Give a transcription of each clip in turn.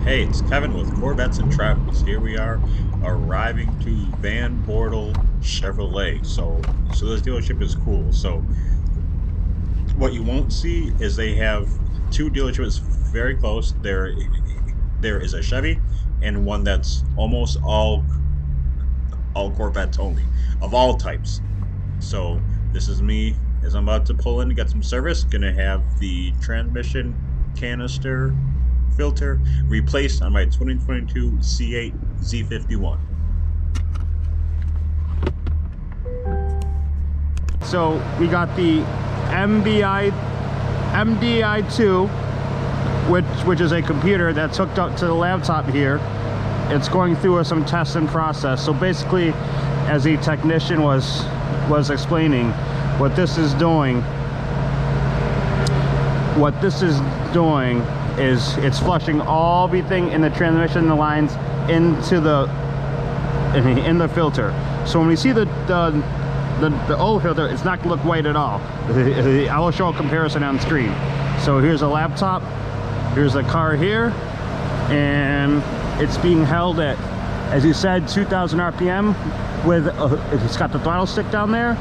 Hey, it's Kevin with Corvettes and Travels. Here we are arriving to Van Bortle Chevrolet. So this dealership is cool. So what you won't see is they have two dealerships very close. There is a Chevy and one that's almost all Corvettes only of all types. So this is me as I'm about to pull in to get some service. Gonna have the transmission canister filter replaced on my 2022 C8 Z51. So we got the MDI2, which is a computer that's hooked up to the laptop here. It's going through some tests and process. So basically, as the technician was explaining, what this is doing is it's flushing all everything in the transmission lines into in the filter. So when we see the old filter, it's not going to look white at all. I will show a comparison on screen. So here's a laptop, here's a car here, and it's being held at, as you said, 2,000 RPM with it's got the throttle stick down there.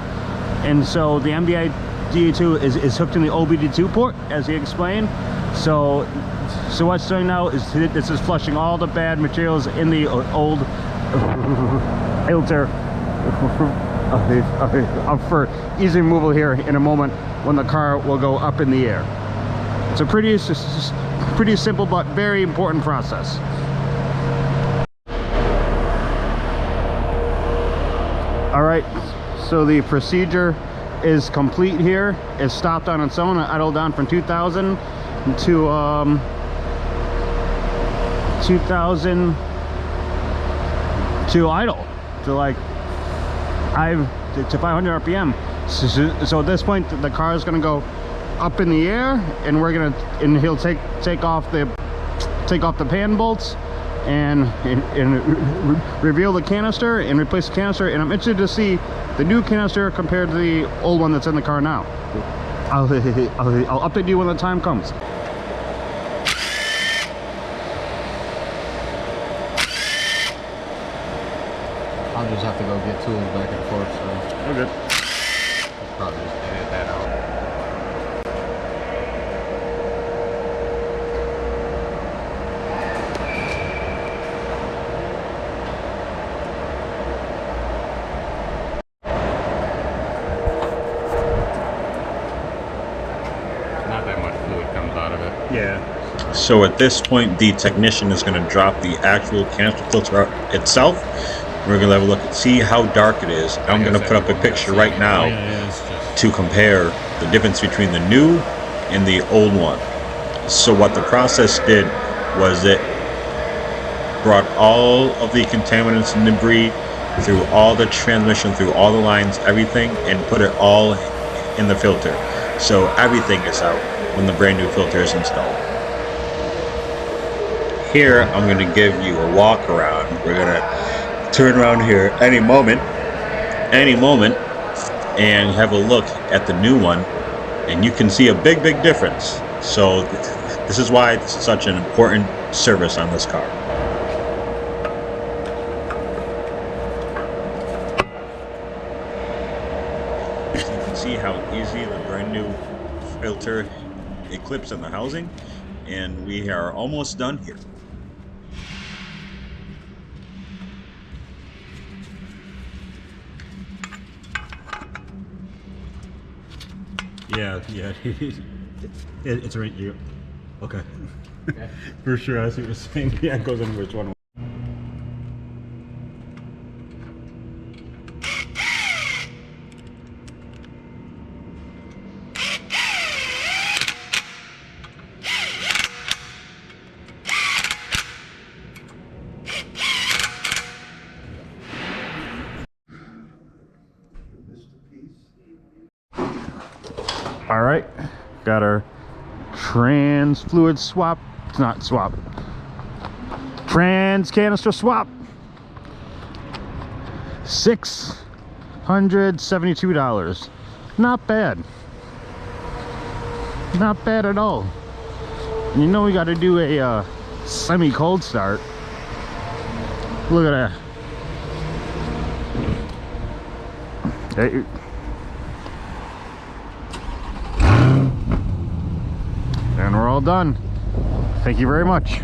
And so the MDI DA2 is hooked in the OBD2 port, as he explained. So what's doing now is this is flushing all the bad materials in the old filter up for easy removal here in a moment when the car will go up in the air. It's a pretty simple but very important process. All right, so the procedure is complete here. It's stopped on its own and idled down from 2,000 to 2,000 to idle to like to 500 RPM. So at this point, the car is going to go up in the air, and he'll take off the pan bolts and reveal the canister and replace the canister. And I'm interested to see the new canister compared to the old one that's in the car now. I'll update you when the time comes. I'll just have to go get tools back and forth, so Okay. I'll probably just edit that out. Not that much fluid comes out of it. Yeah. So at this point, the technician is going to drop the actual canister filter out itself. We're going to have a look and see how dark it is. I'm going to put up a picture right now to compare the difference between the new and the old one. So what the process did was it brought all of the contaminants and debris through all the transmission, through all the lines, everything, and put it all in the filter. So everything is out when the brand new filter is installed. Here, I'm going to give you a walk around. We're going to turn around here any moment, and have a look at the new one, and you can see a big difference. So this is why it's such an important service on this car. You can see how easy the brand new filter it clips in the housing, and we are almost done here. Yeah. It's right here. Okay. For sure, I see what you're saying. Yeah, it goes in which one. All right, got our trans fluid swap, not swap, trans canister swap. $672. Not bad. Not bad at all. You know we got to do a semi-cold start. Look at that. Hey. And we're all done. Thank you very much.